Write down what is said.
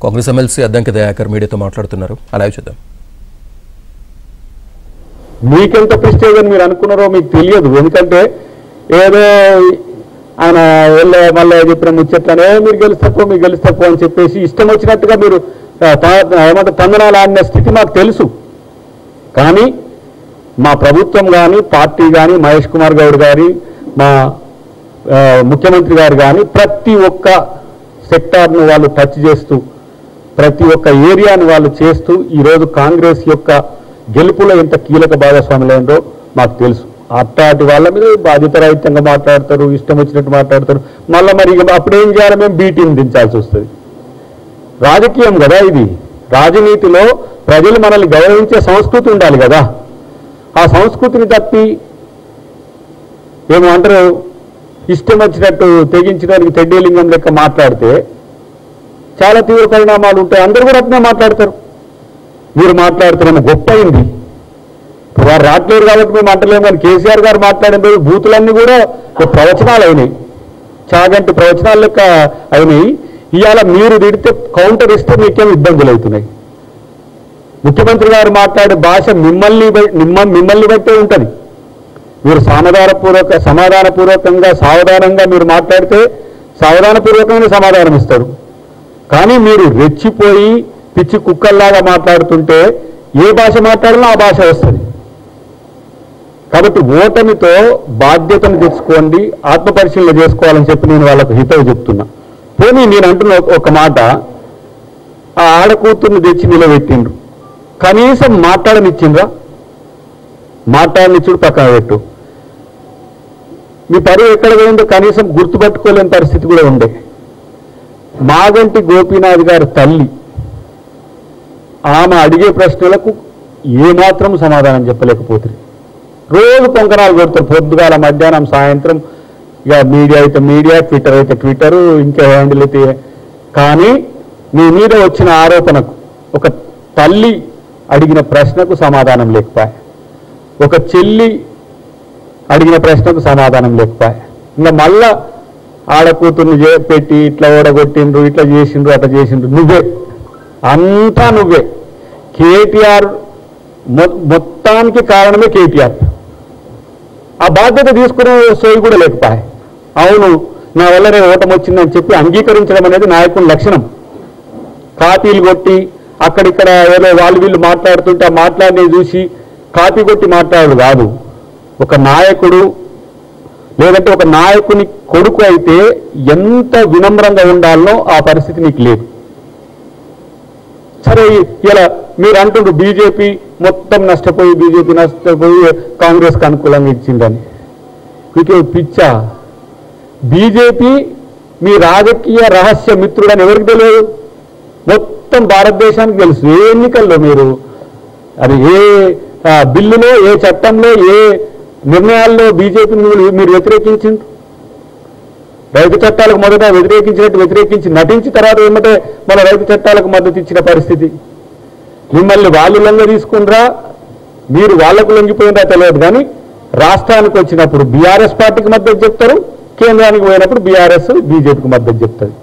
Congress MLC Addanki Dayakar మీడియాతో మాట్లాడుతున్నారు. అలాగే చూద్దాం. మీకెంత ప్రెస్టేజ్ అని మీరు అనుకున్నారో మీకు తెలియదు. ఎందుకంటే ఏదో ఆయన మళ్ళీ చెప్పిన ముచ్చట్లనే మీరు గెలుస్తపో అని చెప్పేసి ఇష్టం వచ్చినట్టుగా మీరు ఏమంటే తందనాలు ఆడిన స్థితి మాకు తెలుసు. కానీ మా ప్రభుత్వం కానీ పార్టీ కానీ మహేష్ కుమార్ గౌడ్ గారి మా ముఖ్యమంత్రి గారు కానీ ప్రతి ఒక్క సెక్టార్ను వాళ్ళు టచ్ చేస్తూ ప్రతి ఒక్క ఏరియాను వాళ్ళు చేస్తూ ఈరోజు కాంగ్రెస్ యొక్క గెలుపులో ఎంత కీలక భాగస్వాములైందో మాకు తెలుసు. అట్లాంటి వాళ్ళ మీద బాధ్యతారహితంగా మాట్లాడతారు, ఇష్టం వచ్చినట్టు మాట్లాడతారు. మళ్ళీ మరి అప్పుడేం చేయాలి, మేము బీటీని దించాల్సి వస్తుంది. రాజకీయం కదా ఇది. రాజనీతిలో ప్రజలు మనల్ని గౌరవించే సంస్కృతి ఉండాలి కదా. ఆ సంస్కృతిని తప్పి ఏమంటారు ఇష్టం వచ్చినట్టు తెగించడానికి తెడ్డేలింగం లెక్క మాట్లాడితే చాలా తీవ్ర పరిణామాలు ఉంటాయి. అందరూ కూడా అట్నే మాట్లాడతారు. మీరు మాట్లాడుతున్న గొప్ప అయింది. వారు రావట్లేదు కాబట్టి మేము అంటలేము. కానీ కేసీఆర్ గారు మాట్లాడిన బూతులన్నీ కూడా ప్రవచనాలు అయినాయి, చాగంటి ప్రవచనాలు లెక్క అయినాయి. ఇవాళ మీరు తిడితే కౌంటర్ ఇస్తే మీకేం ఇబ్బందులు అవుతున్నాయి. ముఖ్యమంత్రి గారు మాట్లాడే భాష మిమ్మల్ని బట్టే ఉంటుంది. మీరు సమాధానపూర్వకంగా సావధానంగా మీరు మాట్లాడితే సావధానపూర్వకంగా సమాధానం ఇస్తారు. కానీ మీరు రెచ్చిపోయి పిచ్చి కుక్కల్లాగా మాట్లాడుతుంటే ఏ భాష మాట్లాడినా ఆ భాష వస్తుంది. కాబట్టి ఓటమితో బాధ్యతను తెచ్చుకోండి, ఆత్మపరిశీలన చేసుకోవాలని చెప్పి నేను వాళ్ళకు హితవు చెప్తున్నా. పోనీ నేను అంటున్న ఒక మాట, ఆ ఆడకూతుర్ని తెచ్చి నిలబెట్టిండ్రు, కనీసం మాట్లాడనిచ్చిండ్రా? మాట్లాడనిచ్చుడు పక్కన పెట్టు. మీ పరువు ఎక్కడ పోయిందో కనీసం గుర్తుపట్టుకోలేని పరిస్థితి కూడా ఉండే. మాగంటి గోపీనాథ్ గారి తల్లి ఆమె అడిగే ప్రశ్నలకు ఏమాత్రం సమాధానం చెప్పలేకపోతుంది. రోజు పొంకనాలు కొడతారు, పొద్దుగాల మధ్యాహ్నం సాయంత్రం. ఇక మీడియా అయితే మీడియా, ట్విట్టర్ అయితే ట్విట్టరు, ఇంకా హ్యాండిల్ అయితే. కానీ మీ మీద వచ్చిన ఆరోపణకు, ఒక తల్లి అడిగిన ప్రశ్నకు సమాధానం లేకపోయా, ఒక చెల్లి అడిగిన ప్రశ్నకు సమాధానం లేకపోయా. ఇంకా మళ్ళా ఆడకూతుర్ని పెట్టి ఇట్లా ఓడగొట్టిండ్రు, ఇట్లా చేసిండ్రు, అట్లా చేసిండ్రు. నువ్వే, అంతా నువ్వే. కేటీఆర్ మొత్తానికి కారణమే కేటీఆర్. ఆ బాధ్యత తీసుకునే సోయి కూడా లేకపోయా. అవును, నా వల్ల నేను ఓటమి వచ్చిందని చెప్పి అంగీకరించడం అనేది నాయకుని లక్షణం. కాపీలు కొట్టి అక్కడిక్కడ ఏదో వాళ్ళు వీళ్ళు మాట్లాడుతుంటే ఆ మాట్లాడినవి చూసి కాపీ కొట్టి మాట్లాడు కాదు. ఒక నాయకుడు లేదంటే ఒక నాయకుని కొడుకు అయితే ఎంత వినమ్రంగా ఉండాలనో ఆ పరిస్థితి నీకు లేదు. సరే, ఇలా మీరు అంటుండ్రు బీజేపీ మొత్తం నష్టపోయి కాంగ్రెస్కి అనుకూలంగా ఇచ్చిందని. మీకు పిచ్చా? బీజేపీ మీ రాజకీయ రహస్య మిత్రుడని ఎవరికి తెలియదు? మొత్తం భారతదేశానికి తెలుసు. ఏ ఎన్నికల్లో మీరు అది ఏ బిల్లులో, ఏ చట్టంలో, ఏ నిర్ణయాల్లో బీజేపీని మీరు వ్యతిరేకించింది? రైతు చట్టాలకు మొదట వ్యతిరేకించి నటించి తర్వాత ఏమంటే మన రైతు చట్టాలకు మద్దతు ఇచ్చిన పరిస్థితి. మిమ్మల్ని వాళ్ళు లొంగ తీసుకుండ్రా, మీరు వాళ్లకు లొంగిపోయినరా తెలియదు. కానీ రాష్ట్రానికి వచ్చినప్పుడు బీఆర్ఎస్ పార్టీకి మద్దతు చెప్తారు, కేంద్రానికి పోయినప్పుడు బీఆర్ఎస్ బీజేపీకి మద్దతు చెప్తుంది.